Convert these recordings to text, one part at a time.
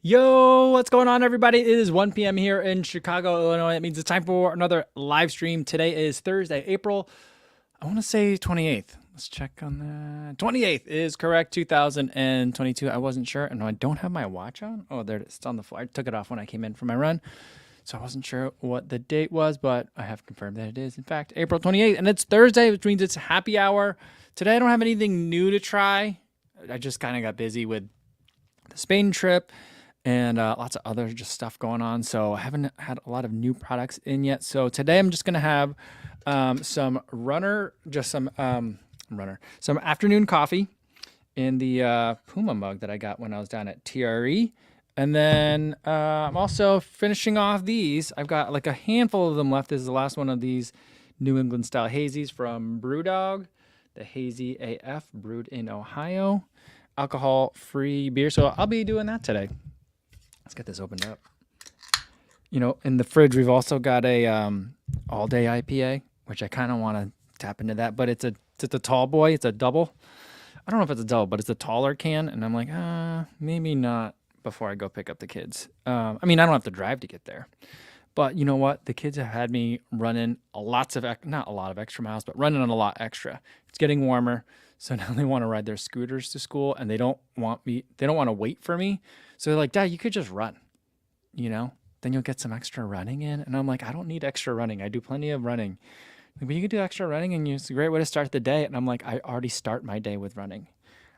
Yo, what's going on, everybody? It is 1 p.m. here in Chicago, Illinois. It means it's time for another live stream. Today is Thursday, April, I want to say 28th. Let's check on that. 28th is correct, 2022. I wasn't sure. And I don't have my watch on. Oh, there it is. It's on the floor. I took it off when I came in for my run. So I wasn't sure what the date was, but I have confirmed that it is, in fact, April 28th. And it's Thursday, which means it's happy hour. Today, I don't have anything new to try. I just kind of got busy with the Spain trip and lots of other just stuff going on. So I haven't had a lot of new products in yet. So today I'm just gonna have some some afternoon coffee in the Puma mug that I got when I was down at TRE. And then I'm also finishing off these. I've got like a handful of them left. This is the last one of these New England style hazies from Brewdog, the Hazy AF, brewed in Ohio, alcohol-free beer. So I'll be doing that today. Let's get this opened up. You know, in the fridge, we've also got a all-day IPA, which I kind of want to tap into that, but it's a tall boy. It's a double. I don't know if it's a double, but it's a taller can, and I'm like, maybe not before I go pick up the kids. I mean, I don't have to drive to get there, but you know what? The kids have had me running not a lot of extra miles, but running a lot extra. It's getting warmer, so now they want to ride their scooters to school, and they don't want to wait for me. So they're like, Dad, you could just run, you know? Then you'll get some extra running in. And I'm like, I don't need extra running. I do plenty of running. But you could do extra running, and it's a great way to start the day. And I'm like, I already start my day with running.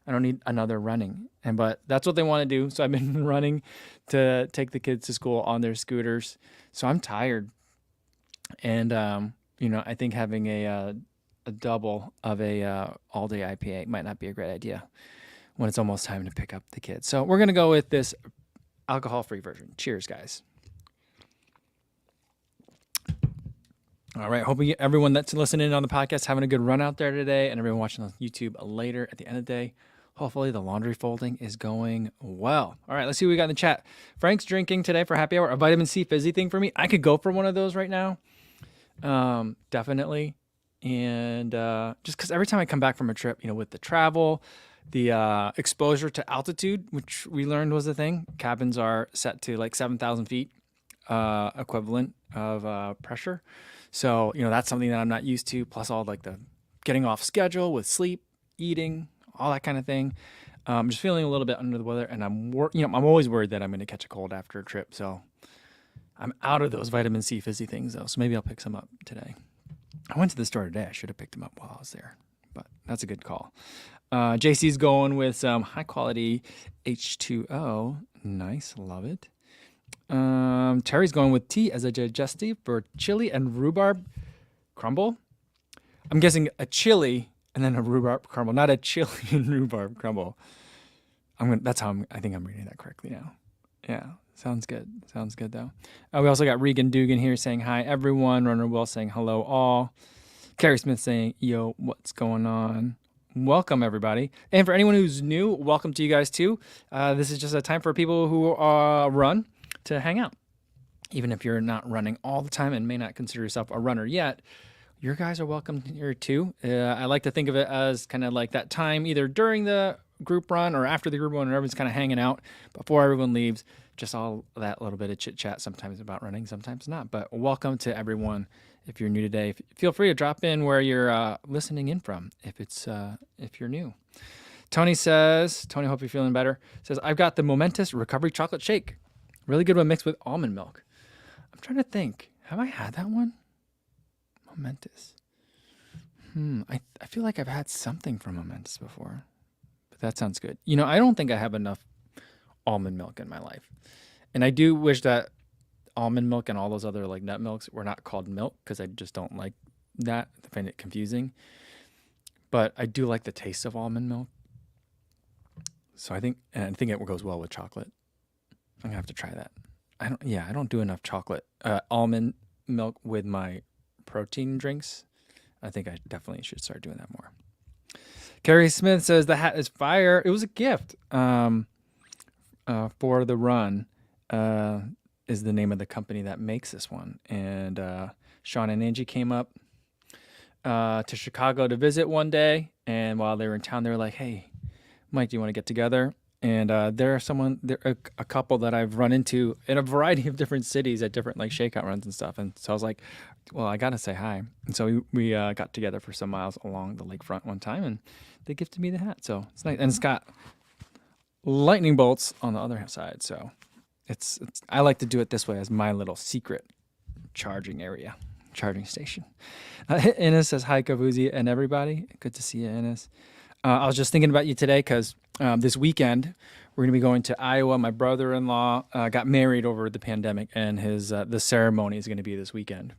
I don't need another running. But that's what they want to do. So I've been running to take the kids to school on their scooters. So I'm tired. And, I think having a double of a all-day IPA might not be a great idea when it's almost time to pick up the kids. So we're going to go with this alcohol-free version. Cheers, guys. All right. Hoping everyone that's listening on the podcast having a good run out there today, and everyone watching on YouTube later at the end of the day. Hopefully the laundry folding is going well. All right, let's see what we got in the chat. Frank's drinking today for happy hour, a vitamin C fizzy thing for me. I could go for one of those right now. Definitely. And just because every time I come back from a trip, with the travel, the exposure to altitude, which we learned was a thing. Cabins are set to like 7,000 feet equivalent of pressure. So, that's something that I'm not used to. Plus all like the getting off schedule with sleep, eating, all that kind of thing. I'm just feeling a little bit under the weather, and I'm always worried that I'm going to catch a cold after a trip. So I'm out of those vitamin C fizzy things though. So maybe I'll pick some up today. I went to the store today. I should have picked them up while I was there, but that's a good call. JC's going with some high quality H2O. Nice. Love it. Terry's going with tea as a digestive for chili and rhubarb crumble. I'm guessing a chili and then a rhubarb crumble, not a chili and rhubarb crumble. I think I'm reading that correctly now. Yeah. Sounds good. Sounds good, though. We also got Regan Dugan here saying hi, everyone. Runner Will saying hello, all. Carrie Smith saying, yo, what's going on? Welcome, everybody. And for anyone who's new, welcome to you guys, too. This is just a time for people who run to hang out. Even if you're not running all the time and may not consider yourself a runner yet, your guys are welcome here, too. I like to think of it as kind of like that time either during the group run or after the group run, and everyone's kind of hanging out before everyone leaves. Just all that little bit of chit chat, sometimes about running, sometimes not. But welcome to everyone. If you're new today, feel free to drop in where you're listening in from. If you're new, Tony, hope you're feeling better. Says, I've got the Momentous Recovery Chocolate Shake, really good one mixed with almond milk. I'm trying to think, have I had that one? Momentous. I feel like I've had something from Momentous before, but that sounds good. I don't think I have enough almond milk in my life. And I do wish that almond milk and all those other like nut milks were not called milk, because I just don't like that. I find it confusing. But I do like the taste of almond milk. So I think it goes well with chocolate. I'm gonna have to try that. I don't do enough chocolate, almond milk with my protein drinks. I think I definitely should start doing that more. Carrie Smith says the hat is fire. It was a gift. For the run is the name of the company that makes this one. And Sean and Angie came up to Chicago to visit one day. And while they were in town, they were like, hey, Mike, do you want to get together And they're a couple that I've run into in a variety of different cities at different like shakeout runs and stuff. And so I was like, well, I gotta say hi. And so we got together for some miles along the lakefront one time, and they gifted me the hat. So it's nice, and it's got lightning bolts on the other side. So it's I like to do it this way as my little secret charging area, charging station. Ines says hi, Kavuzi, and everybody. Good to see you, Ines. I was just thinking about you today because this weekend we're going to be going to Iowa. My brother-in-law got married over the pandemic, and his the ceremony is going to be this weekend.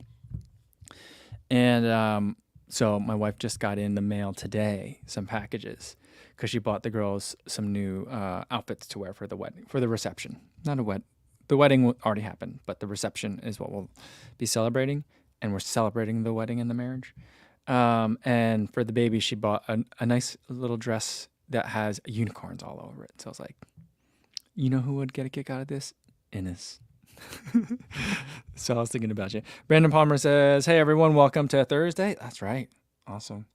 And so my wife just got in the mail today some packages because she bought the girls some new outfits to wear for the wedding, for the reception. Not a wed. The wedding already happened, but the reception is what we'll be celebrating, and we're celebrating the wedding and the marriage. And for the baby, she bought a nice little dress that has unicorns all over it. So I was like, you know who would get a kick out of this? Ines. So I was thinking about you. Brandon Palmer says, hey, everyone, welcome to Thursday. That's right. Awesome.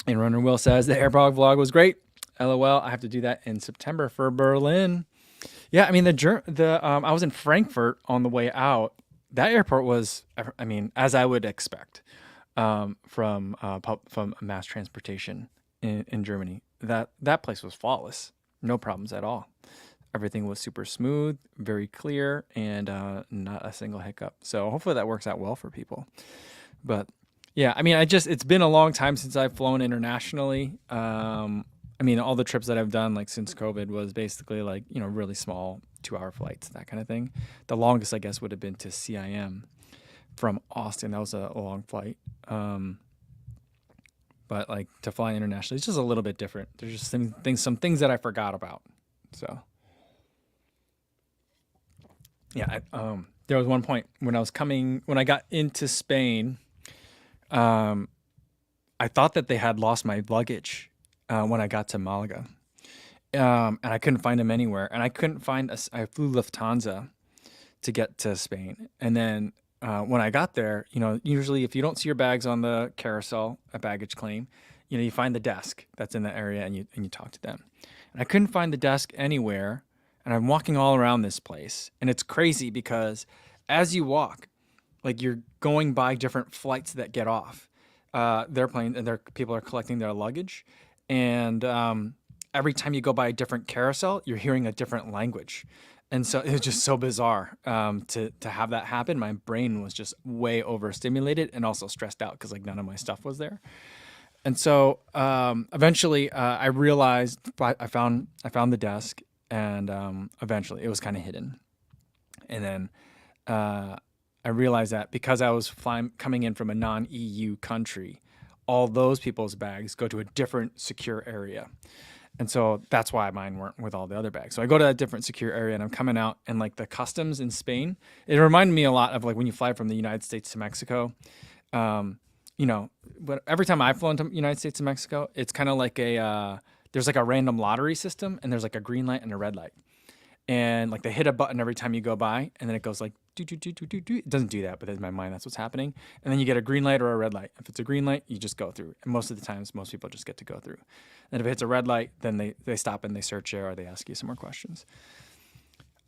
And Runner Will says, the Airbog vlog was great. LOL. I have to do that in September for Berlin. Yeah, I mean, I was in Frankfurt on the way out. That airport was, I mean, as I would expect from mass transportation in Germany. That place was flawless. No problems at all. Everything was super smooth, very clear, and not a single hiccup. So hopefully that works out well for people. But yeah, I mean, it's been a long time since I've flown internationally. I mean, all the trips that I've done, like since COVID, was basically like, really small 2-hour flights, that kind of thing. The longest, I guess, would have been to CIM from Austin. That was a long flight. But like to fly internationally, it's just a little bit different. There's just some things that I forgot about. So yeah, there was one point when I got into Spain, I thought that they had lost my luggage when I got to Malaga. And I couldn't find them anywhere. And I couldn't find I flew Lufthansa to get to Spain. And then when I got there, usually if you don't see your bags on the carousel, a baggage claim, you find the desk that's in the area and you talk to them. And I couldn't find the desk anywhere. And I'm walking all around this place. And it's crazy because as you walk, like you're going by different flights that get off their plane, and people are collecting their luggage. And every time you go by a different carousel, you're hearing a different language. And so it was just so bizarre to have that happen. My brain was just way overstimulated and also stressed out because like none of my stuff was there. And so eventually I realized I found the desk, and eventually it was kind of hidden. And then I realized that because I was coming in from a non-EU country, all those people's bags go to a different secure area. And so that's why mine weren't with all the other bags. So I go to that different secure area, and I'm coming out, and like the customs in Spain, it reminded me a lot of like when you fly from the United States to Mexico. But every time I've flown to the United States to Mexico, it's kind of like there's like a random lottery system, and there's like a green light and a red light. And like they hit a button every time you go by, and then it goes like do do do do do do. It doesn't do that, but in my mind that's what's happening. And then you get a green light or a red light. If it's a green light, you just go through. And most of the times, most people just get to go through. And if it hits a red light, then they stop and they search you, or they ask you some more questions.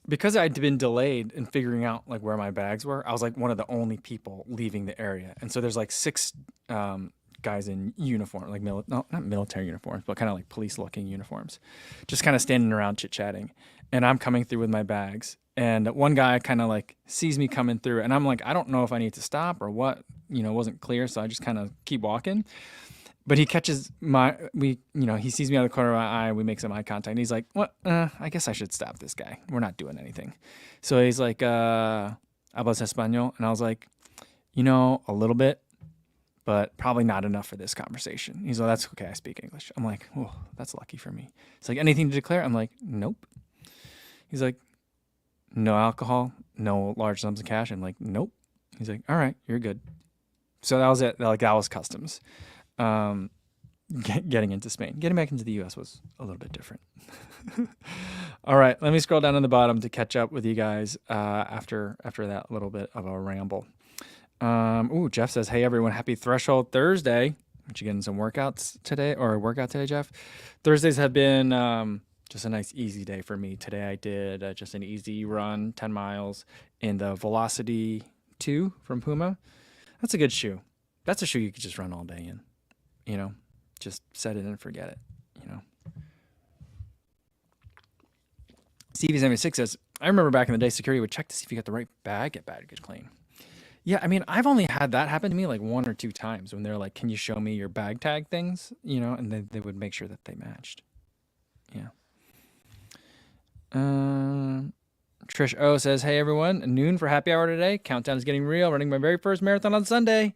Because I'd been delayed in figuring out like where my bags were, I was like one of the only people leaving the area. And so there's like 6 guys in uniform, like not military uniforms, but kind of like police-looking uniforms, just kind of standing around chit-chatting. And I'm coming through with my bags, and one guy kind of like sees me coming through, and I'm like, I don't know if I need to stop or what, it wasn't clear, so I just kind of keep walking. But he catches he sees me out of the corner of my eye. We make some eye contact, and he's like, "What? I guess I should stop this guy. We're not doing anything." So he's like, "Hablas español?" And I was like, a little bit, but probably not enough for this conversation. He's like, "That's okay. I speak English." I'm like, "Oh, that's lucky for me." It's like, "Anything to declare?" I'm like, "Nope." He's like, "No alcohol, no large sums of cash." I'm like, "Nope." He's like, "All right, you're good." So that was it. Like that was customs. Getting into Spain. Getting back into the U.S. was a little bit different. All right, let me scroll down to the bottom to catch up with you guys after that little bit of a ramble. Jeff says, "Hey everyone, happy Threshold Thursday." What you getting some workouts today or a workout today, Jeff? Thursdays have been just a nice easy day for me. Today I did just an easy run, 10 miles in the Velocity 2 from Puma. That's a good shoe. That's a shoe you could just run all day in, you know, just set it and forget it, you know. Stevie76 says, I remember back in the day, security would check to see if you got the right bag at baggage claim. Yeah, I mean, I've only had that happen to me like 1 or 2 times when they're like, can you show me your bag tag things? You know, and they would make sure that they matched. Yeah. Trish O says, hey everyone, noon for happy hour today. Countdown is getting real. Running my very first marathon on Sunday.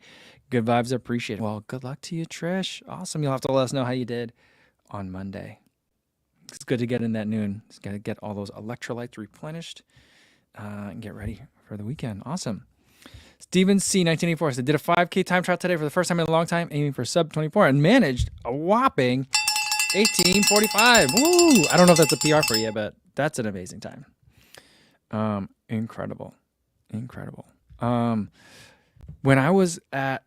Good vibes, appreciate it. Well, good luck to you, Trish. Awesome. You'll have to let us know how you did on Monday. It's good to get in that noon. It's got to get all those electrolytes replenished and get ready for the weekend. Awesome. Steven C. 1984 said, did a 5K time trial today for the first time in a long time, aiming for sub 24, and managed a whopping 18:45. Woo! I don't know if that's a PR for you, but that's an amazing time. Incredible. When I was at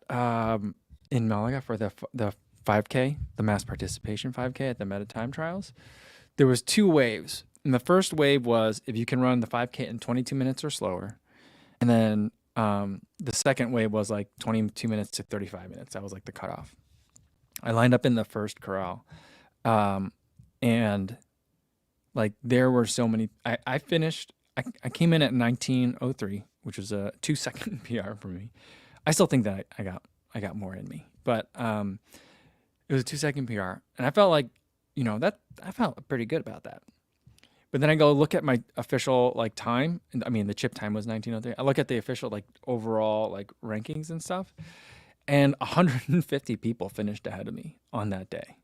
in Malaga for the 5K, the mass participation 5K at the Meta Time Trials, there was 2 waves. And the first wave was if you can run the 5K in 22 minutes or slower, and then the second wave was like 22 minutes to 35 minutes. That was like the cutoff. I lined up in the first corral. And like there were so many, I finished, I came in at 19:03, which was a 2-second PR for me. I still think that I got more in me, but, it was a 2-second PR, and I felt like, you know, that I felt pretty good about that. But then I go look at my official like time, and I mean the chip time was 19:03. I look at the official like overall like rankings and stuff, and 150 people finished ahead of me on that day.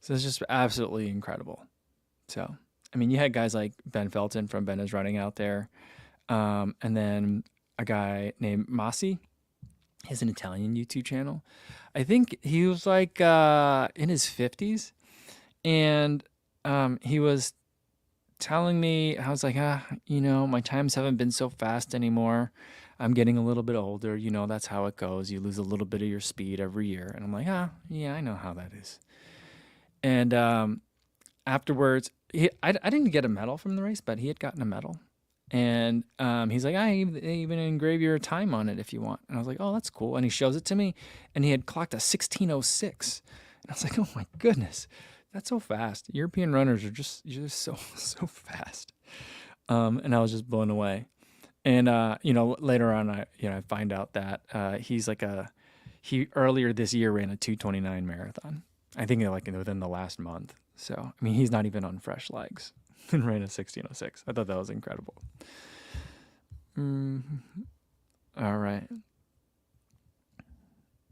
So it's just absolutely incredible. So, I mean, you had guys like Ben Felton from Ben is Running out there, and then a guy named Masi. He has an Italian YouTube channel. I think he was like in his 50s, and he was telling me, I was like, you know, my times haven't been so fast anymore. I'm getting a little bit older. You know, that's how it goes. You lose a little bit of your speed every year. And I'm like, yeah, I know how that is. And afterwards, I didn't get a medal from the race, but he had gotten a medal. And he's like, I even engrave your time on it if you want. And I was like, oh, that's cool. And he shows it to me, and he had clocked a 16:06. And I was like, oh my goodness. That's so fast. European runners are just so fast. And I was just blown away. And you know, later on I find out that he's like he earlier this year ran a 2:29 marathon. I think like within the last month. So, I mean, he's not even on fresh legs and ran a 16:06. I thought that was incredible. All right.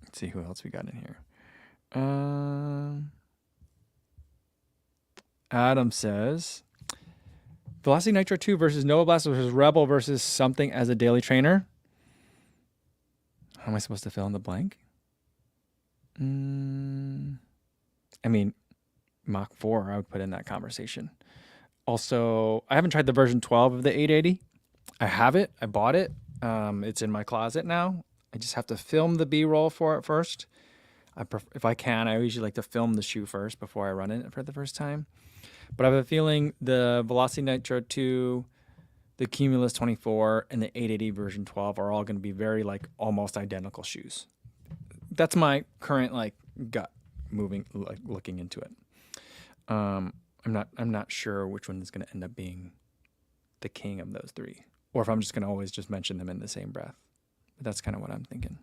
Let's see who else we got in here. Adam says, Velocity Nitro 2 versus Nova Blast versus Rebel versus something as a daily trainer. How am I supposed to fill in the blank? I mean, Mach 4, I would put in that conversation. Also, I haven't tried the version 12 of the 880. I have it. I bought it. It's in my closet now. I just have to film the B-roll for it first. If I can, I usually like to film the shoe first before I run it for the first time. But I have a feeling the Velocity Nitro 2, the Cumulus 24, and the 880 version 12 are all going to be very like almost identical shoes. That's my current like gut looking into it. I'm not sure which one is going to end up being the king of those 3, or if I'm just going to always just mention them in the same breath. But that's kind of what I'm thinking.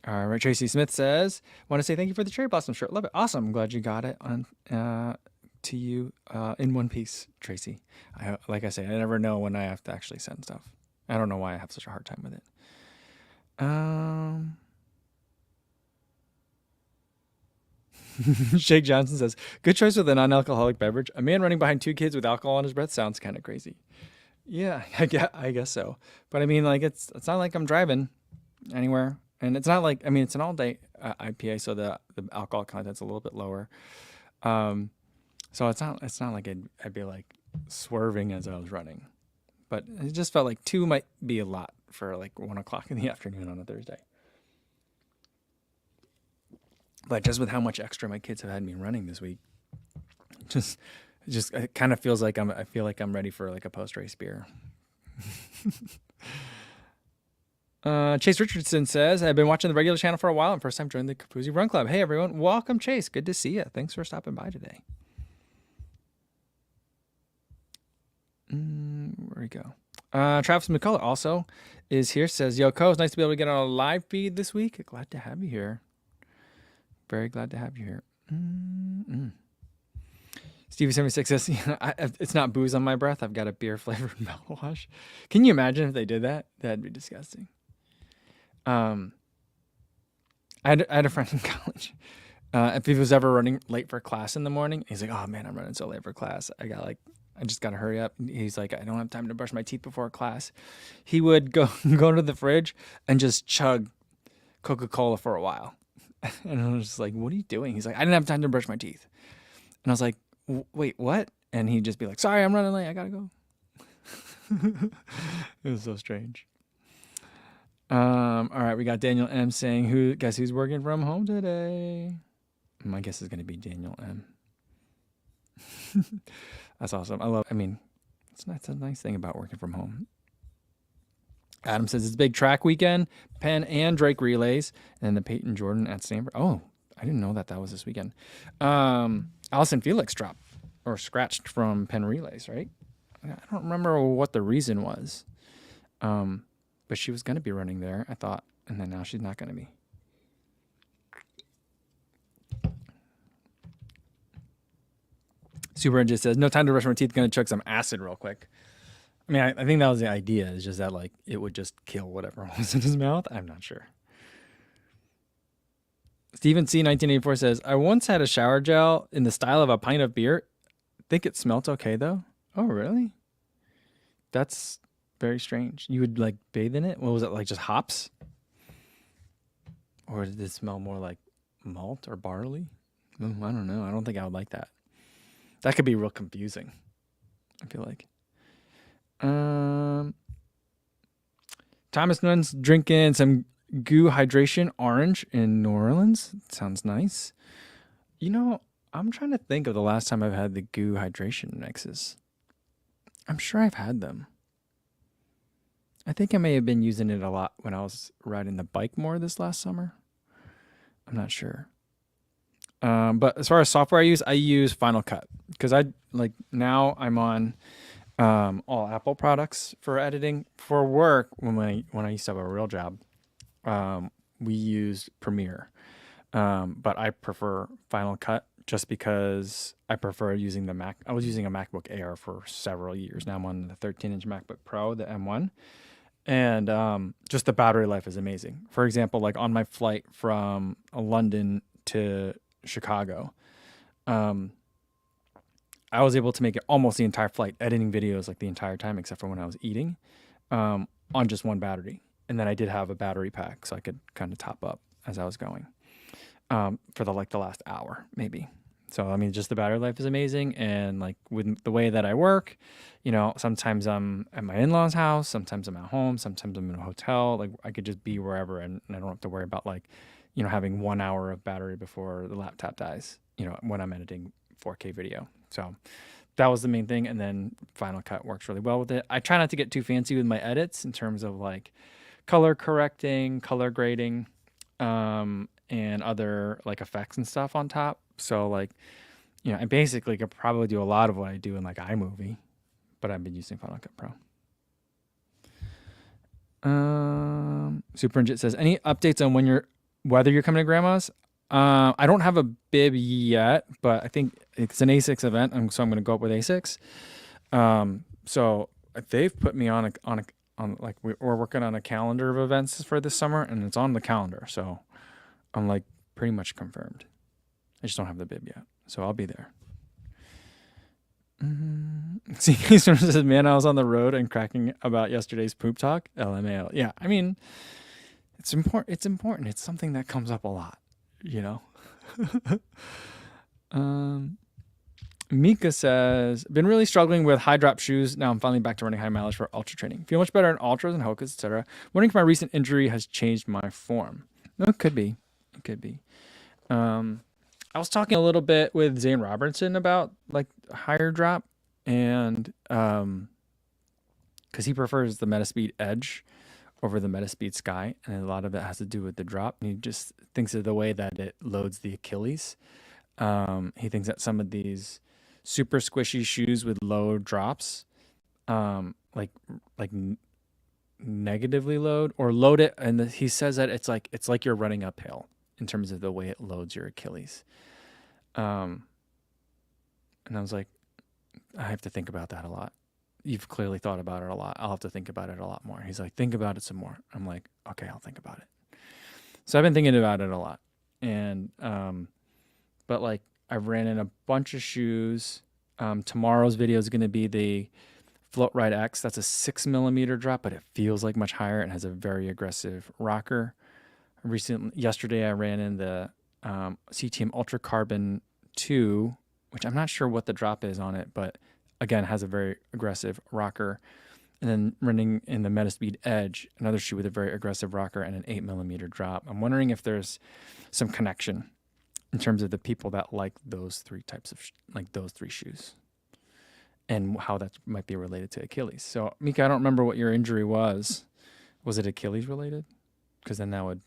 All right, Tracy Smith says, want to say thank you for the cherry blossom shirt. Love it. Awesome. I'm glad you got it on to you in one piece, Tracy. Like I say, I never know when I have to actually send stuff. I don't know why I have such a hard time with it. Shake Johnson says, good choice with a non-alcoholic beverage. A man running behind 2 kids with alcohol on his breath sounds kind of crazy. Yeah, I guess so. But I mean, like, it's not like I'm driving anywhere. And it's not like, I mean, it's an all-day IPA, so the alcohol content's a little bit lower. So it's not like I'd be like swerving as I was running. but it just felt like 2 might be a lot for like 1 o'clock in the afternoon on a Thursday. But just with how much extra my kids have had me running this week, just it kind of feels like I feel like I'm ready for like a post-race beer. Chase Richardson says, I've been watching the regular channel for a while and first time joining the Capuzzi Run Club. Hey everyone, welcome Chase. Good to see you. Thanks for stopping by today. Where we go? Travis McCullough also is here. Says, yo, Co, it's nice to be able to get on a live feed this week. Glad to have you here. Very glad to have you here. Stevie76 says, it's not booze on my breath. I've got a beer flavored mouthwash. Can you imagine if they did that? That'd be disgusting. I had a friend in college. If he was ever running late for class in the morning, he's like, oh man, I'm running so late for class. I just got to hurry up. He's like, I don't have time to brush my teeth before class. He would go to the fridge and just chug Coca-Cola for a while. And I was just like, what are you doing? He's like, I didn't have time to brush my teeth. And I was like, wait, what? And he'd just be like, sorry, I'm running late. I got to go. It was so strange. All right, we got Daniel M saying, guess who's working from home today? My guess is going to be Daniel M. That's awesome. It's a nice thing about working from home. Adam says it's a big track weekend, Penn and Drake relays, and the Peyton Jordan at Stanford. Oh, I didn't know that was this weekend. Allison Felix dropped or scratched from Penn relays, right? I don't remember what the reason was. But she was going to be running there, I thought, and then now she's not going to be. Super Ninja says, no time to brush my teeth, going to chug some acid real quick. I mean, I think that was the idea, is just that, like, it would just kill whatever was in his mouth. I'm not sure. Stephen C. 1984 says, I once had a shower gel in the style of a pint of beer. Think it smelt okay, though. Oh, really? That's very strange. You would, like, bathe in it? What was it, like, just hops? Or did it smell more like malt or barley? I don't know. I don't think I would like that. That could be real confusing, I feel like. Thomas Nunn's drinking some Goo Hydration Orange in New Orleans. Sounds nice. You know, I'm trying to think of the last time I've had the Goo Hydration mixes. I'm sure I've had them. I think I may have been using it a lot when I was riding the bike more this last summer. I'm not sure. But as far as software I use Final Cut because now I'm on all Apple products for editing. For work, when I used to have a real job, we used Premiere. But I prefer Final Cut just because I prefer using the Mac. I was using a MacBook Air for several years. Now I'm on the 13-inch MacBook Pro, the M1. And just the battery life is amazing. For example, like on my flight from London to Chicago, I was able to make it almost the entire flight, editing videos like the entire time, except for when I was eating, on just one battery. And then I did have a battery pack, so I could kind of top up as I was going for the last hour, maybe. So, I mean, just the battery life is amazing. And like with the way that I work, you know, sometimes I'm at my in-laws' house, sometimes I'm at home, sometimes I'm in a hotel. Like I could just be wherever and I don't have to worry about like, you know, having 1 hour of battery before the laptop dies, you know, when I'm editing 4K video. So that was the main thing. And then Final Cut works really well with it. I try not to get too fancy with my edits in terms of like color correcting, color grading, and other like effects and stuff on top. So like, you know, I basically could probably do a lot of what I do in like iMovie, but I've been using Final Cut Pro. Super Ninja says, any updates on whether you're coming to Grandma's? I don't have a bib yet, but I think it's an A6 event, so I'm going to go up with A6. So they've put me on like we're working on a calendar of events for this summer, and it's on the calendar. So I'm like pretty much confirmed. I just don't have the bib yet, so I'll be there. See, he says, man, I was on the road and cracking about yesterday's poop talk. LMAO. Yeah, I mean, it's important. It's important. It's something that comes up a lot, you know. Mika says, been really struggling with high drop shoes. Now I'm finally back to running high mileage for ultra training. Feel much better in ultras and Hokas, etc. Wondering if my recent injury has changed my form. No, it could be. It could be. I was talking a little bit with Zane Robertson about like higher drop, and because he prefers the Metaspeed Edge over the Metaspeed Sky, and a lot of it has to do with the drop. And he just thinks of the way that it loads the Achilles. He thinks that some of these super squishy shoes with low drops, like negatively load or load it, and he says that it's like you're running uphill in terms of the way it loads your Achilles. And I was like, I have to think about that a lot. You've clearly thought about it a lot. I'll have to think about it a lot more. He's like, think about it some more. I'm like, okay, I'll think about it. So I've been thinking about it a lot. And, but like I've ran in a bunch of shoes. Tomorrow's video is going to be the Float Ride X. That's a 6mm drop, but it feels like much higher and has a very aggressive rocker. Yesterday I ran in the CTM Ultra Carbon 2, which I'm not sure what the drop is on it, but again, has a very aggressive rocker. And then running in the Metaspeed Edge, another shoe with a very aggressive rocker and an 8mm drop. I'm wondering if there's some connection in terms of the people that like those three types of, those three shoes, and how that might be related to Achilles. So, Mika, I don't remember what your injury was. Was it Achilles related? Because then that would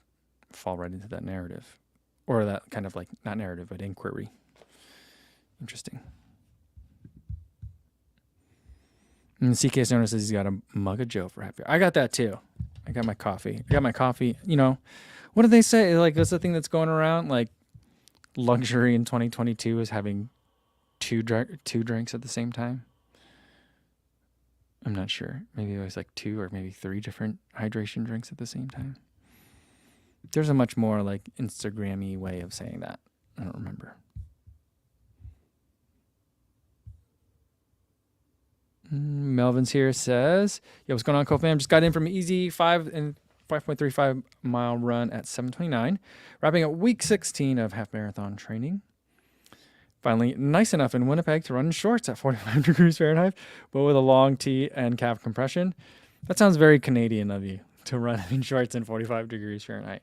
fall right into that narrative, or that kind of like, not narrative, but inquiry. Interesting. And CK Stoner says he's got a mug of Joe for happy. I got that too. I got my coffee. You know, what do they say? Like, that's the thing that's going around. Like, luxury in 2022 is having two drinks at the same time. I'm not sure. Maybe it was like 2 or maybe 3 different hydration drinks at the same time. There's a much more like Instagram-y way of saying that. I don't remember. Melvin's here says, yo, what's going on, co-fam? Just got in from an easy 5.35 mile run at 7:29, wrapping up week 16 of half marathon training. Finally, nice enough in Winnipeg to run in shorts at 45 degrees Fahrenheit, but with a long tee and calf compression. That sounds very Canadian of you, to run in shorts in 45 degrees Fahrenheit.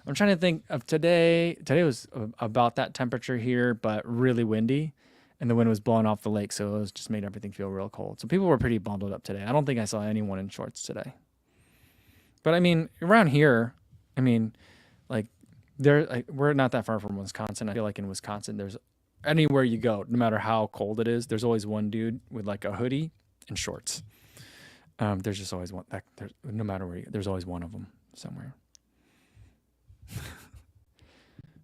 I'm trying to think of today. Today was about that temperature here, but really windy. And the wind was blowing off the lake, so it was just made everything feel real cold. So people were pretty bundled up today. I don't think I saw anyone in shorts today. But I mean, around here, I mean, like we're not that far from Wisconsin. I feel like in Wisconsin, there's anywhere you go, no matter how cold it is, there's always one dude with like a hoodie and shorts. There's just always one. No matter where there's always one of them somewhere.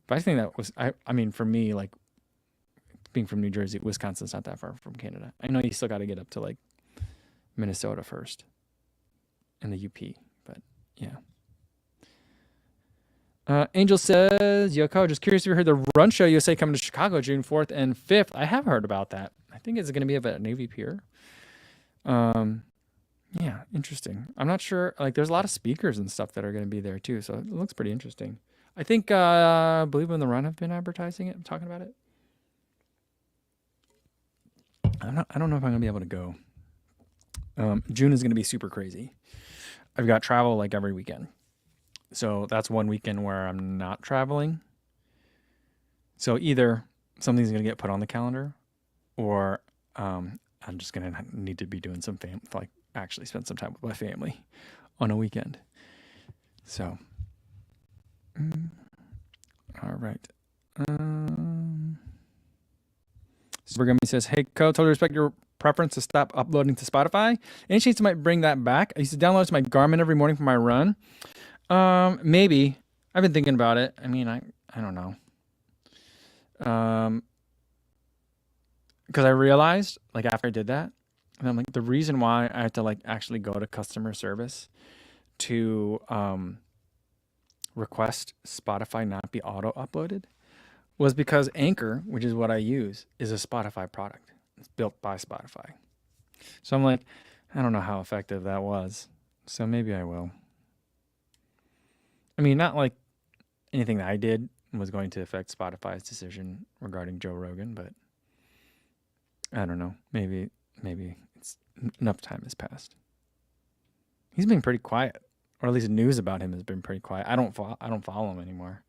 But I think that was, I mean, for me, like, being from New Jersey, Wisconsin's not that far from Canada. I know you still got to get up to like Minnesota first and the UP, but yeah. Angel says, Yoko, just curious if you heard the Run Show USA coming to Chicago June 4th and 5th. I have heard about that. I think it's going to be up at Navy Pier. Yeah, interesting. I'm not sure. Like, there's a lot of speakers and stuff that are going to be there too, so it looks pretty interesting. I think Believe in the Run have been advertising it, talking about it. I don't know if I'm gonna be able to go. June is gonna be super crazy. I've got travel like every weekend, so that's one weekend where I'm not traveling. So either something's gonna get put on the calendar, or I'm just gonna need to be doing some actually spend some time with my family on a weekend. So, all right. Supergummy says, hey, Co, totally respect your preference to stop uploading to Spotify. Any chance you might bring that back? I used to download it to my Garmin every morning for my run. Maybe. I've been thinking about it. I mean, I don't know. Because I realized, like, after I did that, and I'm like, the reason why I had to, like, actually go to customer service to request Spotify not be auto-uploaded was because Anchor, which is what I use, is a Spotify product. It's built by Spotify. So I'm like, I don't know how effective that was. So maybe I will. I mean, not like anything that I did was going to affect Spotify's decision regarding Joe Rogan, but I don't know. Maybe it's enough time has passed. He's been pretty quiet, or at least news about him has been pretty quiet. I don't follow him anymore,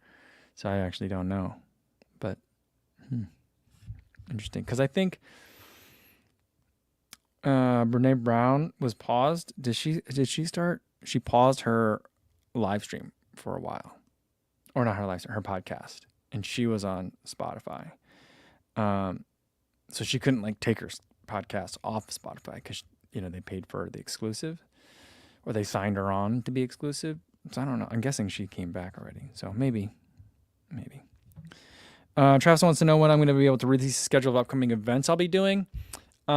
so I actually don't know. But interesting, because I think Brene Brown was paused. Did she start? She paused her live stream for a while, or not her live stream, her podcast, and she was on Spotify. So she couldn't like take her podcast off Spotify because they paid for the exclusive, or they signed her on to be exclusive. So I don't know. I'm guessing she came back already. So maybe. Travis wants to know when I'm going to be able to release a schedule of upcoming events I'll be doing. Yeah,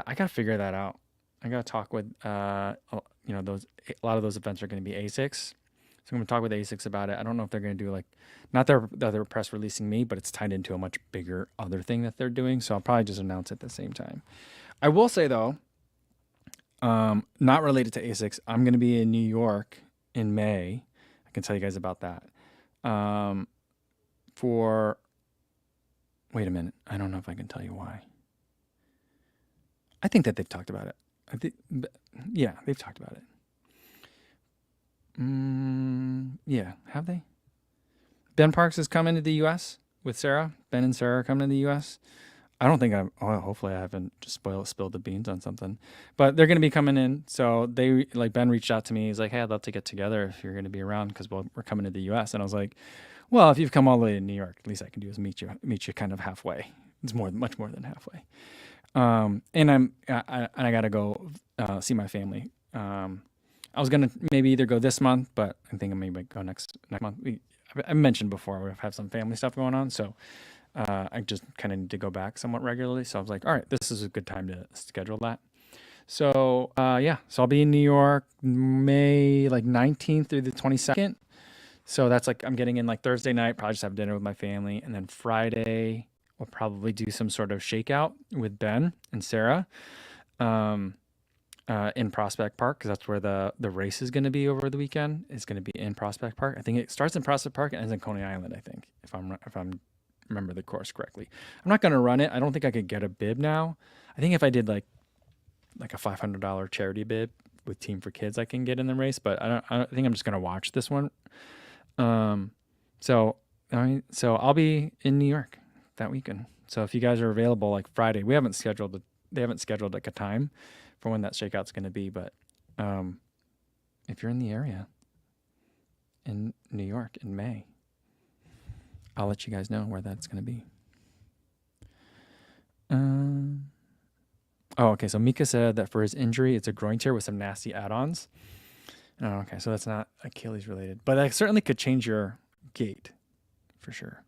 I got to figure that out. I got to talk with, a lot of those events are going to be ASICs. So I'm going to talk with ASICs about it. I don't know if they're going to do like, not their press releasing me, but it's tied into a much bigger other thing that they're doing. So I'll probably just announce it at the same time. I will say though, not related to ASICs, I'm going to be in New York in May. I can tell you guys about that. Wait a minute. I don't know if I can tell you why. I think that they've talked about it. Yeah, they've talked about it. Yeah, have they? Ben Parks is coming to the U.S. with Sarah. Ben and Sarah are coming to the U.S. I don't think hopefully I haven't just spilled the beans on something, but they're going to be coming in. So Ben reached out to me. He's like, hey, I'd love to get together if you're going to be around because we're coming to the U.S. And I was like, well, if you've come all the way to New York, at least I can do is meet you kind of halfway. It's much more than halfway. And I got to go see my family. I was going to maybe either go this month, but I think I maybe go next month. I mentioned before we have some family stuff going on, so I just kind of need to go back somewhat regularly. So I was like, all right, this is a good time to schedule that. So so I'll be in New York May 19th through the 22nd. So that's like I'm getting in like Thursday night, probably just have dinner with my family, and then Friday we'll probably do some sort of shakeout with Ben and Sarah in Prospect Park, because that's where the race is going to be over the weekend. It's going to be in Prospect Park. I think it starts in Prospect Park and ends in Coney Island, I think, if I'm remember the course correctly. I'm not going to run it. I don't think I could get a bib now. I think if I did like a $500 charity bib with Team for Kids, I can get in the race, but I think I'm just going to watch this one. So I'll be in New York that weekend. So if you guys are available like Friday, they haven't scheduled like a time for when that shakeout's going to be, but if you're in the area in New York in May, I'll let you guys know where that's going to be. Okay. So Mika said that for his injury, it's a groin tear with some nasty add-ons. Oh, okay. So that's not Achilles related, but that certainly could change your gait for sure.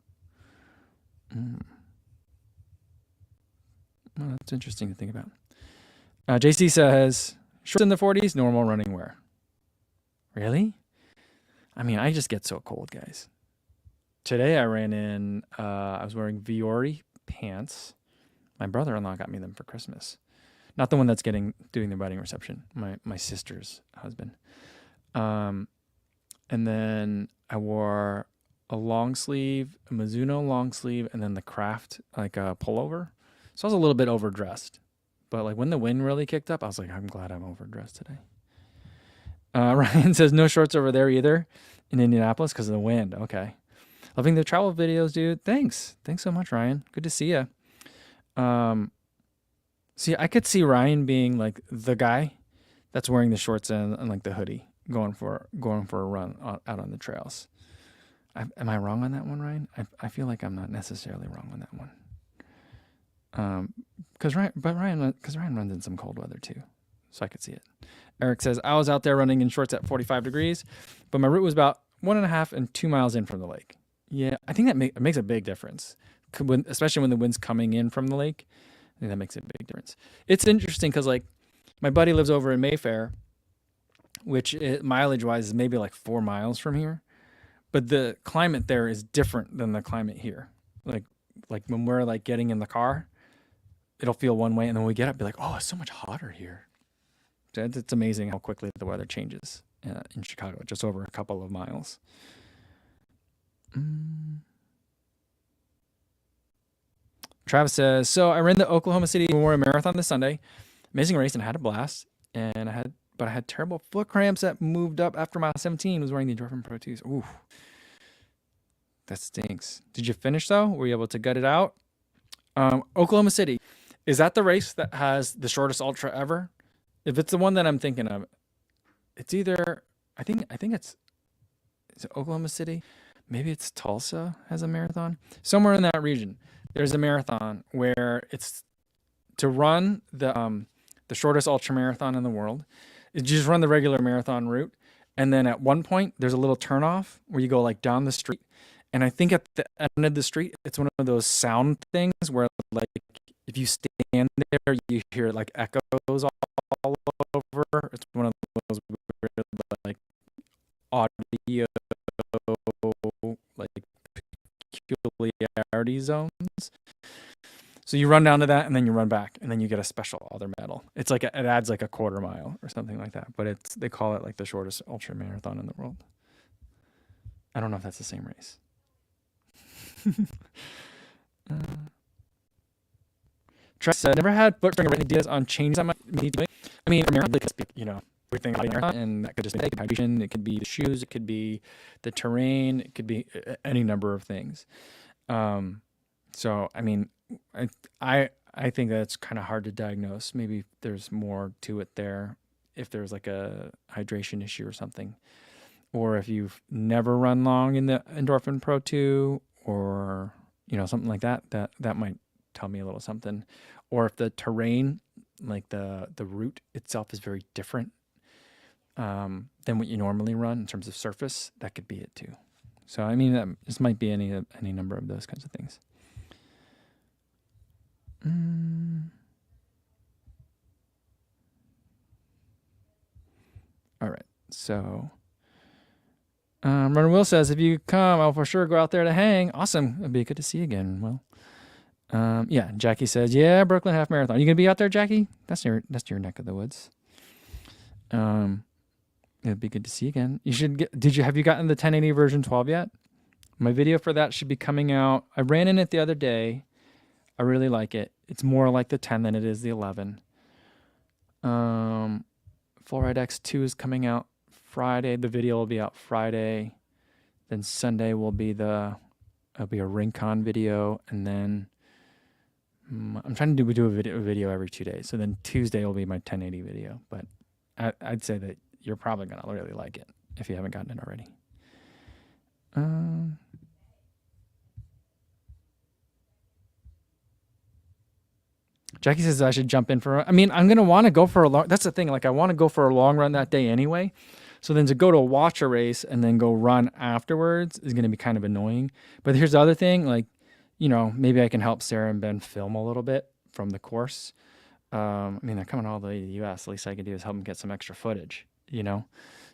Well, that's interesting to think about. JC says, shorts in the 40s, normal running wear. Really? I mean, I just get so cold, guys. Today I ran in, I was wearing Viore pants. My brother-in-law got me them for Christmas. Not the one that's doing the wedding reception, my sister's husband. And then I wore a long sleeve, a Mizuno long sleeve, and then the Kraft, like a pullover. So I was a little bit overdressed. But like when the wind really kicked up, I was like, I'm glad I'm overdressed today. Ryan says, no shorts over there either in Indianapolis because of the wind. Okay. Loving the travel videos, dude. Thanks so much, Ryan. Good to see you. See, I could see Ryan being like the guy that's wearing the shorts and like the hoodie, going for a run out on the trails. Am I wrong on that one, Ryan? I feel like I'm not necessarily wrong on that one. Because Ryan runs in some cold weather too, so I could see it. Eric says, I was out there running in shorts at 45 degrees, but my route was about 1.5 and 2 miles in from the lake. Yeah, I think that makes a big difference, especially when the wind's coming in from the lake. I think that makes a big difference. It's interesting because like my buddy lives over in Mayfair, which mileage-wise is maybe like 4 miles from here, but the climate there is different than the climate here. Like when we're like getting in the car, it'll feel one way, and then when we get up, be like, oh, it's so much hotter here. It's amazing how quickly the weather changes in Chicago, just over a couple of miles. Travis says, so I ran the Oklahoma City Memorial Marathon this Sunday. Amazing race and had a blast. But I had terrible foot cramps that moved up after mile 17. Was wearing the Endorphin Pro 2s. Ooh, that stinks. Did you finish though? Were you able to gut it out? Oklahoma City, is that the race that has the shortest ultra ever? If it's the one that I'm thinking of, it's either I think is it Oklahoma City? Maybe it's Tulsa has a marathon. Somewhere in that region, there's a marathon where it's to run the shortest ultra marathon in the world. You just run the regular marathon route, and then at one point there's a little turnoff where you go like down the street. And I think at the end of the street, it's one of those sound things where like if you stand there, you hear like echoes all over. It's one of those weird like audio like peculiarity zones. So you run down to that and then you run back and then you get a special other medal. It's like it adds like a quarter mile or something like that. But they call it like the shortest ultra marathon in the world. I don't know if that's the same race. Travis said, never had foot spring or any ideas on changes I might need to make. I mean, everything about marathon, and that could just be hydration. It could be the shoes. It could be the terrain. It could be any number of things. So, I mean, I think that's kind of hard to diagnose. Maybe there's more to it there if there's like a hydration issue or something. Or if you've never run long in the Endorphin Pro 2 or, something like that, that might tell me a little something. Or if the terrain, like the route itself is very different than what you normally run in terms of surface, that could be it too. So, I mean, this might be any number of those kinds of things. All right. So, Runner Will says, if you come, I'll for sure go out there to hang. Awesome. It'd be good to see you again. Well, yeah. Jackie says, yeah, Brooklyn Half Marathon. You gonna be out there, Jackie? That's your neck of the woods. It'd be good to see you again. You should have you gotten the 1080 version 12 yet? My video for that should be coming out. I ran in it the other day. I really like it. It's more like the 10 than it is the 11. Full Ride X2 is coming out Friday. The video will be out Friday. Then Sunday will be it'll be a Rincon video, and then I'm trying to do a video every 2 days. So then Tuesday will be my 1080 video. But I'd say that you're probably gonna really like it if you haven't gotten it already. Jackie says I should jump in I mean, I'm going to want to go for that's the thing. Like, I want to go for a long run that day anyway. So then to go to watch a race and then go run afterwards is going to be kind of annoying. But here's the other thing. Like, maybe I can help Sarah and Ben film a little bit from the course. I mean, they're coming all the way to the U.S. The least I can do is help them get some extra footage,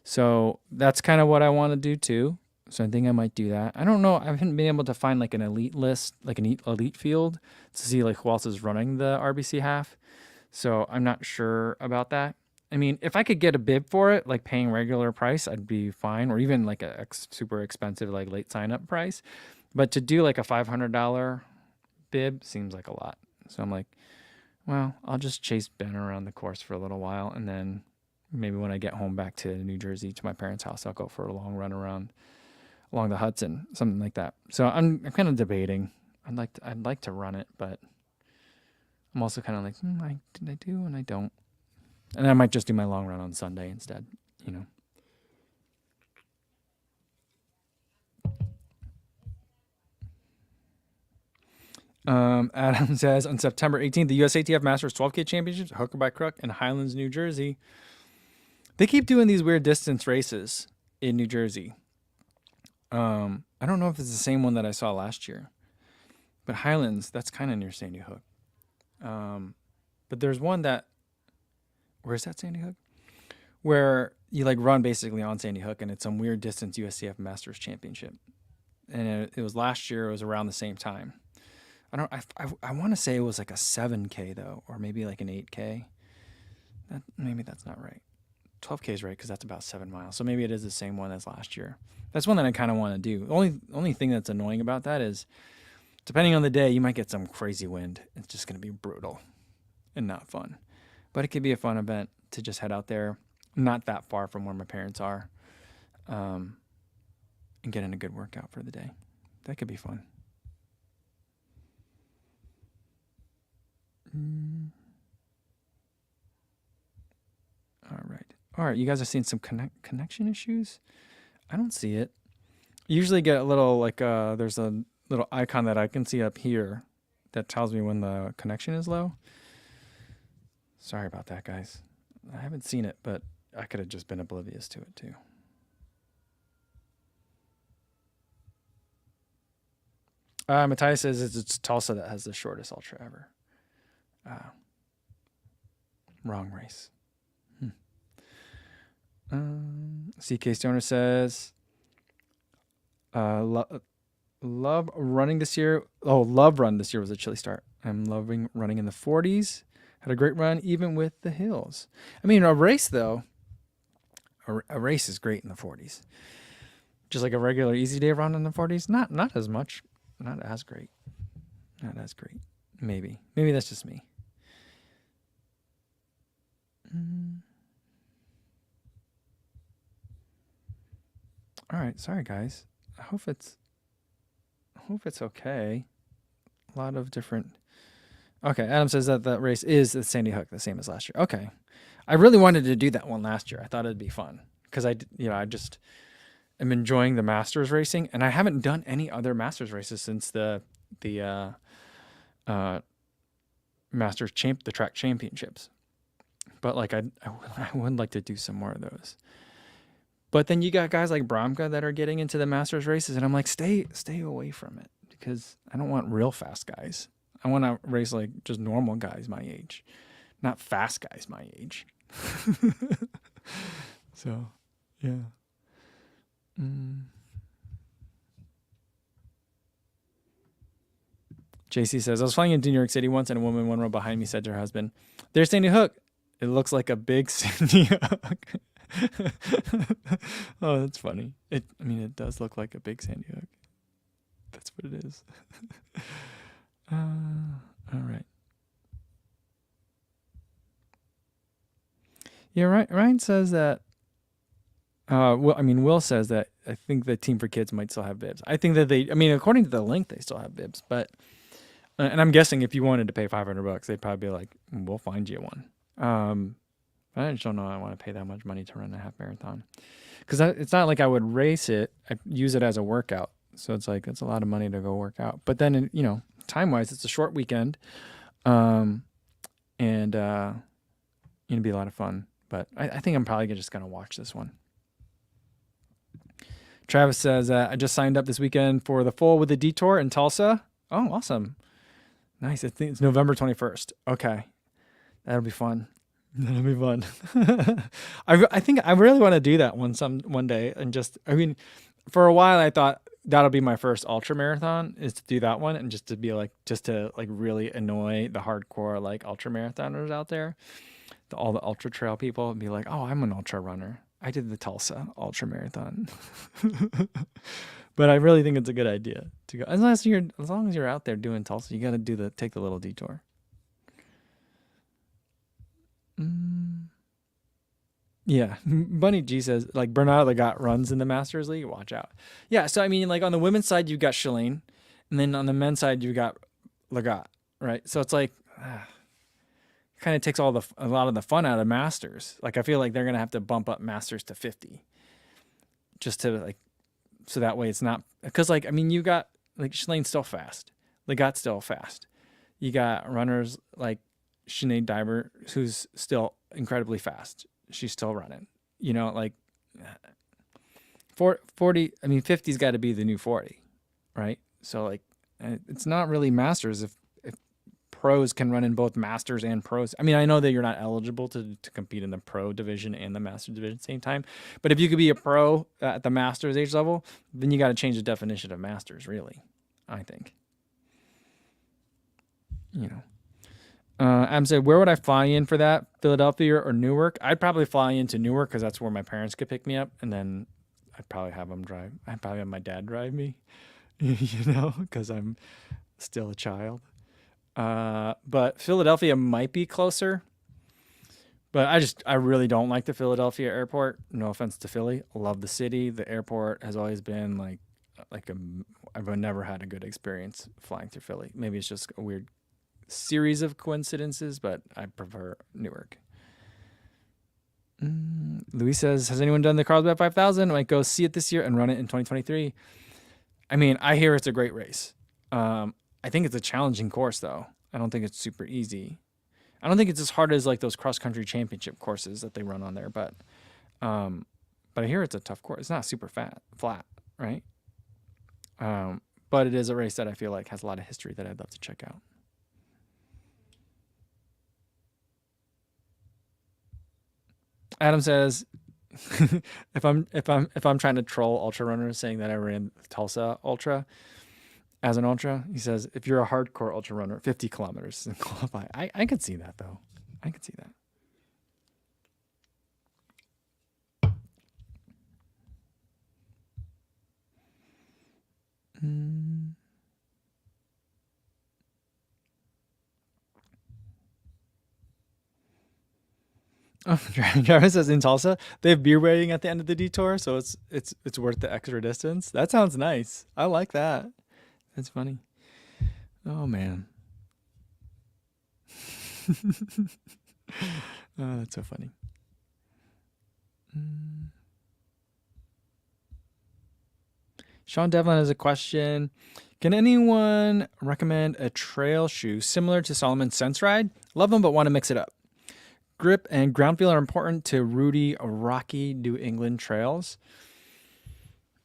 So that's kind of what I want to do too. So I think I might do that. I don't know. I haven't been able to find like an elite list, like an elite field to see like who else is running the RBC half. So I'm not sure about that. I mean, if I could get a bib for it, like paying regular price, I'd be fine. Or even like a super expensive, like late sign up price. But to do like a $500 bib seems like a lot. So I'm like, well, I'll just chase Ben around the course for a little while. And then maybe when I get home back to New Jersey to my parents' house, I'll go for a long run around along the Hudson, something like that. So I'm kind of debating. I'd like to run it, but I'm also kind of like, did I do and I don't. And I might just do my long run on Sunday instead, Adam says on September 18th, the USATF Masters 12K Championships, Hooker by Crook in Highlands, New Jersey. They keep doing these weird distance races in New Jersey. I don't know if it's the same one that I saw last year, but Highlands, that's kind of near Sandy Hook. But there's one where is that, Sandy Hook? Where you like run basically on Sandy Hook, and it's some weird distance USCF Masters Championship. And it was last year. It was around the same time. I want to say it was like a 7K though, or maybe like an 8K. Maybe that's not right. 12K is right because that's about 7 miles. So maybe it is the same one as last year. That's one that I kind of want to do. The only thing that's annoying about that is Depending on the day, you might get some crazy wind. It's just going to be brutal and not fun. But it could be a fun event to just head out there, not that far from where my parents are, and get in a good workout for the day. That could be fun. All right. You guys are seeing some connection issues? I don't see it. You usually get a little there's a little icon that I can see up here that tells me when the connection is low. Sorry about that, guys. I haven't seen it, but I could have just been oblivious to it too. Matthias says it's Tulsa that has the shortest ultra ever. Wrong race. CK Stoner says, love running this year. Oh, love run this year was a chilly start. I'm loving running in the 40s. Had a great run even with the hills. I mean, a race though, a race is great in the 40s. Just like a regular easy day run in the 40s, not as much, not as great. Not as great. Maybe that's just me. All right, sorry guys. I hope it's okay. A lot of different. Okay, Adam says that race is the Sandy Hook, the same as last year. Okay, I really wanted to do that one last year. I thought it'd be fun because I just am enjoying the Masters racing, and I haven't done any other Masters races since the Masters the track championships. But like I would like to do some more of those. But then you got guys like Bromka that are getting into the Masters races, and I'm like, stay away from it because I don't want real fast guys. I want to race like just normal guys my age, not fast guys my age. So, yeah. JC says, I was flying into New York City once, and a woman one row behind me said to her husband, "There's Sandy Hook. It looks like a big Sandy Hook." Oh, that's funny. It does look like a big Sandy Hook. That's what it is. All right. Yeah, Ryan says that. Will says that I think the Team for Kids might still have bibs. I think that according to the link, they still have bibs. But, and I'm guessing if you wanted to pay $500, they'd probably be like, "We'll find you one." I just don't know. I want to pay that much money to run a half marathon because it's not like I would race it. I use it as a workout. So it's like, it's a lot of money to go work out. But then, time wise, it's a short weekend. And it'll be a lot of fun. But I think I'm probably just going to watch this one. Travis says, I just signed up this weekend for the Full with a Detour in Tulsa. Oh, awesome. Nice. I think it's November 21st. Okay. That'll be fun. That'll be fun. I think I really want to do that one day. And for a while I thought that'll be my first ultra marathon is to do that one. And just to really annoy the hardcore, like ultra marathoners out there, all the ultra trail people, and be like, "Oh, I'm an ultra runner. I did the Tulsa ultra marathon." But I really think it's a good idea to go. As long as you're out there doing Tulsa, you got to take the little detour. Yeah, Bunny G says like Bernard Lagat runs in the Masters League. Watch out. Yeah, so on the women's side you've got Shalane, and then on the men's side you've got Lagat, right? So it's like kind of takes a lot of the fun out of Masters. Like I feel like they're gonna have to bump up Masters to 50, just to so that way it's not because you got Shalane's still fast, Lagat's still fast. You got runners like Sinead Diver, who's still incredibly fast. She's still running. 40. 50's got to be the new 40, right? So it's not really Masters if pros can run in both Masters and pros. I know that you're not eligible to compete in the pro division and the Masters division at the same time. But if you could be a pro at the Masters age level, then you got to change the definition of Masters, really, I think. Adam said, where would I fly in for that? Philadelphia or Newark? I'd probably fly into Newark because that's where my parents could pick me up. And then I'd probably have them drive. I'd probably have my dad drive me, because I'm Still a child. But Philadelphia might be closer. But I really don't like the Philadelphia airport. No offense to Philly. Love the city. The airport has always been like a, I've never had a good experience flying through Philly. Maybe it's just a weird series of coincidences, but I prefer Newark. Luis says, has anyone done the Carlsbad 5000? I might go see it this year and run it in 2023. I mean, I hear it's a great race. I think it's a challenging course, though. I don't think it's super easy. I don't think it's as hard as like those cross country championship courses that they run on there, but I hear it's a tough course. It's not super flat, right? But it is a race that I feel like has a lot of history that I'd love to check out. Adam says, if I'm trying to troll ultra runners saying that I ran Tulsa Ultra as an ultra, he says, if you're a hardcore ultra runner, 50 kilometers and qualify. I could see that though. I could see that. Oh, Travis says in Tulsa they have beer waiting at the end of the detour, so it's worth the extra distance. That sounds nice. I like that. That's funny. Oh man. Oh, that's so funny. Sean Devlin has a question. Can anyone recommend a trail shoe similar to Solomon's Sense Ride? Love them, but want to mix it up. Grip and ground feel are important to rooty, rocky New England trails.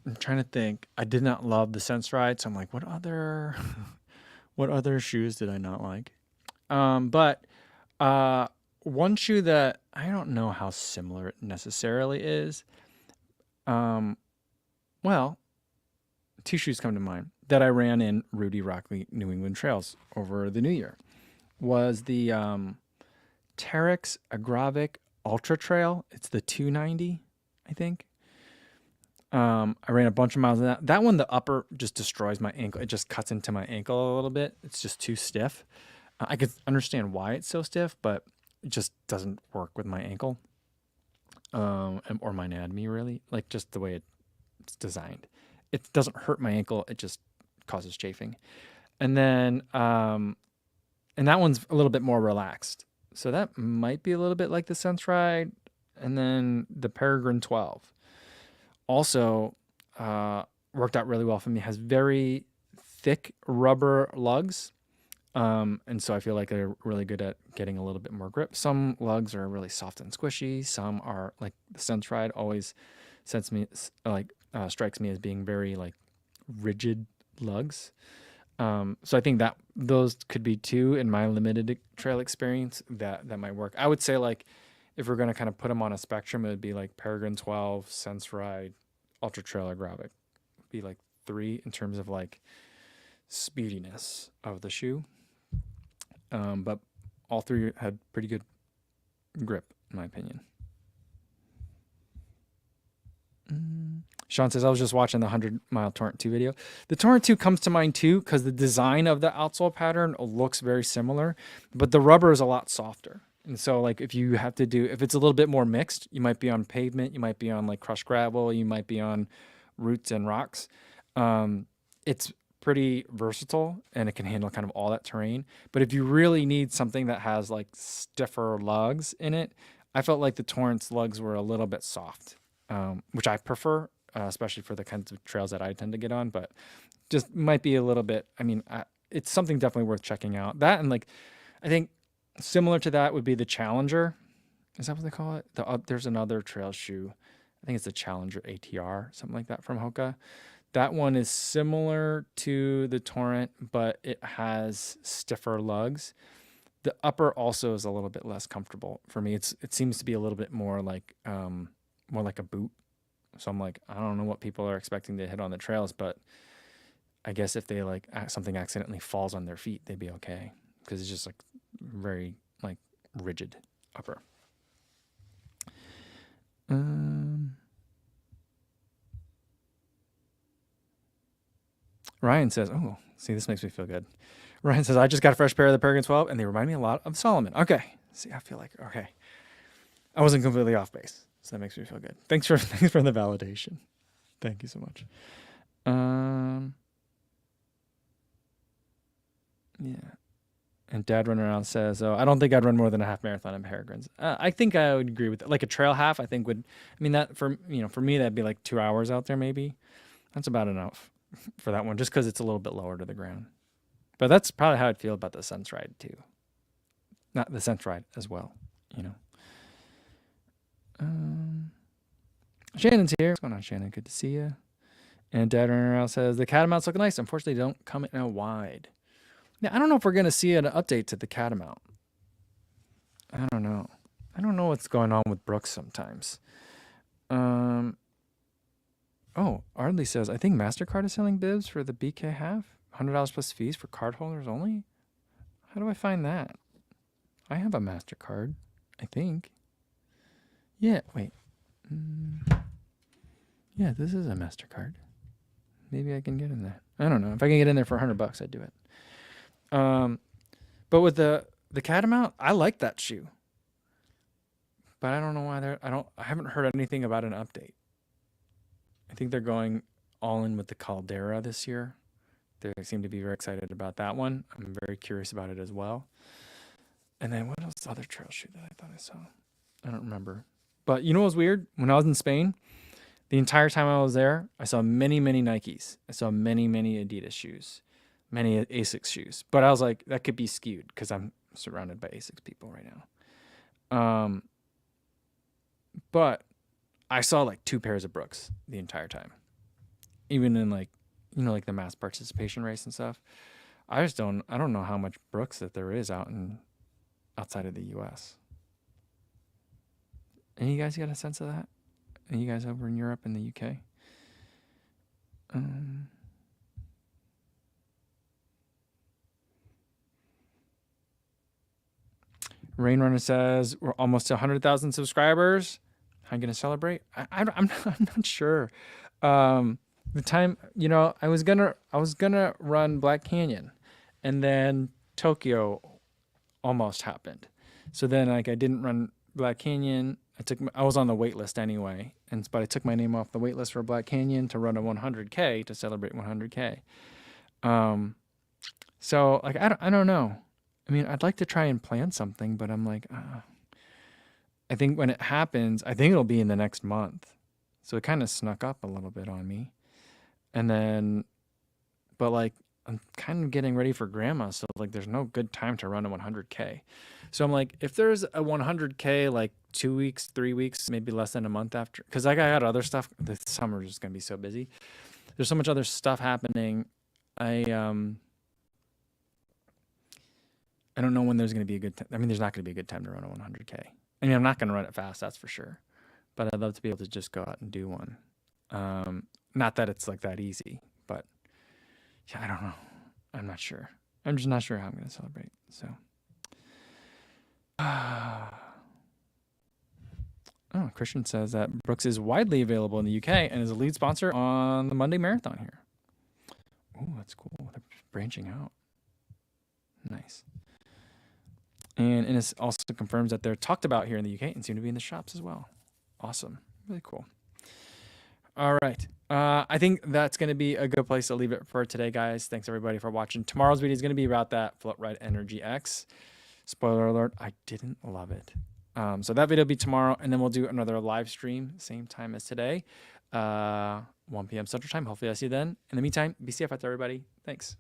I'm trying to think. I did not love the Sense Ride, so I'm like, what other shoes did I not like? But one shoe that I don't know how similar it necessarily is. Well, two shoes come to mind that I ran in rooty, rocky New England trails over the New Year. Was the Terex Agravic Ultra Trail. It's the 290, I think. I ran a bunch of miles of that. That one, the upper just destroys my ankle. It just cuts into my ankle a little bit. It's just too stiff. I could understand why it's so stiff, but it just doesn't work with my ankle. Or my anatomy, really. Like just the way it's designed. It doesn't hurt my ankle. It just causes chafing. And then, and that one's a little bit more relaxed. So that might be a little bit like the Sense Ride. And then the Peregrine 12 also worked out really well for me. It has very thick rubber lugs. And so I feel like they're really good at getting a little bit more grip. Some lugs are really soft and squishy. Some are like the Sense Ride always strikes me as being very like rigid lugs. So I think that those could be two in my limited trail experience that might work. I would say like if we're going to kind of put them on a spectrum, it would be like Peregrine 12, Sense Ride, Ultra Trail Agravic. Be like 3 in terms of like speediness of the shoe. But all 3 had pretty good grip, in my opinion. Sean says, I was just watching the 100-mile Torrent 2 video. The Torrent 2 comes to mind too because the design of the outsole pattern looks very similar, but the rubber is a lot softer. And so like if it's a little bit more mixed, you might be on pavement, you might be on like crushed gravel, you might be on roots and rocks. It's pretty versatile and it can handle kind of all that terrain. But if you really need something that has like stiffer lugs in it, I felt like the Torrent's lugs were a little bit soft, which I prefer. Especially for the kinds of trails that I tend to get on, but just might be a little bit, it's something definitely worth checking out. That and like, I think similar to that would be the Challenger. Is that what they call it? There's another trail shoe. I think it's the Challenger ATR, something like that from Hoka. That one is similar to the Torrent, but it has stiffer lugs. The upper also is a little bit less comfortable for me. It seems to be a little bit more like a boot. So I'm like, I don't know what people are expecting to hit on the trails, but I guess if they like something accidentally falls on their feet, they'd be okay because it's just like very like rigid upper. Ryan says, oh, See, this makes me feel good. Ryan says, I just got a fresh pair of the Paragon 12, and they remind me a lot of Solomon. Okay. See, I feel like, okay. I wasn't completely off base, so that makes me feel good. Thanks for the validation. Thank you so much. Yeah. And Dad Running Around says, oh, I don't think I'd run more than a half marathon in Peregrines. I think I would agree with that. Like a trail half, I think would, I mean, that for me, that'd be like 2 hours out there maybe. That's about enough for that one, just because it's a little bit lower to the ground. But that's probably how I'd feel about the Sense Ride too. Not the Sense Ride as well, Shannon's here. What's going on, Shannon? Good to see you. And Dad Running Around says, the Catamounts look nice. Unfortunately, they don't come in a wide. Yeah, I don't know if we're going to see an update to the Catamount. I don't know. I don't know what's going on with Brooks sometimes. Oh, Ardley says, I think MasterCard is selling bibs for the BK half. $100 plus fees for card holders only? How do I find that? I have a MasterCard, I think. Yeah, wait. Yeah, this is a MasterCard. Maybe I can get in there. I don't know. If I can get in there for $100, I'd do it. But with the Catamount, I like that shoe. But I don't know why I haven't heard anything about an update. I think they're going all in with the Caldera this year. They seem to be very excited about that one. I'm very curious about it as well. And then what else? The other trail shoe that I thought I saw. I don't remember. But you know what was weird? When I was in Spain, the entire time I was there, I saw many, many Nikes. I saw many, many Adidas shoes, many Asics shoes. But I was like, that could be skewed because I'm surrounded by Asics people right now. But I saw like 2 pairs of Brooks the entire time. Even in like the mass participation race and stuff. I don't know how much Brooks that there is outside of the US. Any you guys got a sense of that? Any you guys over in Europe and the UK? Rain Runner says we're almost to 100,000 subscribers. How are you gonna celebrate? I'm not sure. The time, I was gonna run Black Canyon, and then Tokyo almost happened. So then I didn't run Black Canyon. I was on the wait list anyway, but I took my name off the wait list for Black Canyon to run a 100K to celebrate 100K. So I don't know. I mean, I'd like to try and plan something, but I'm like, I think when it happens, I think it'll be in the next month. So it kind of snuck up a little bit on me. And then, but I'm kind of getting ready for grandma. So there's no good time to run a 100K. So I'm like, if there's a 100K, 2 weeks, 3 weeks, maybe less than a month after, because I got other stuff. The summer is going to be so busy. There's so much other stuff happening. I don't know when there's going to be a good time. I mean, there's not going to be a good time to run a 100K. I mean, I'm not going to run it fast, that's for sure. But I'd love to be able to just go out and do one. Not that it's that easy, but yeah, I don't know. I'm not sure. I'm just not sure how I'm going to celebrate. So, Christian says that Brooks is widely available in the UK and is a lead sponsor on the Monday Marathon here. Oh, that's cool. They're branching out. Nice. And Innes also confirms that they're talked about here in the UK and seem to be in the shops as well. Awesome. Really cool. All right. I think that's going to be a good place to leave it for today, guys. Thanks, everybody, for watching. Tomorrow's video is going to be about that Float Ride Energy X. Spoiler alert, I didn't love it. So that video will be tomorrow, and then we'll do another live stream, same time as today, 1 p.m. Central Time. Hopefully I see you then. In the meantime, be safe out there, everybody. Thanks.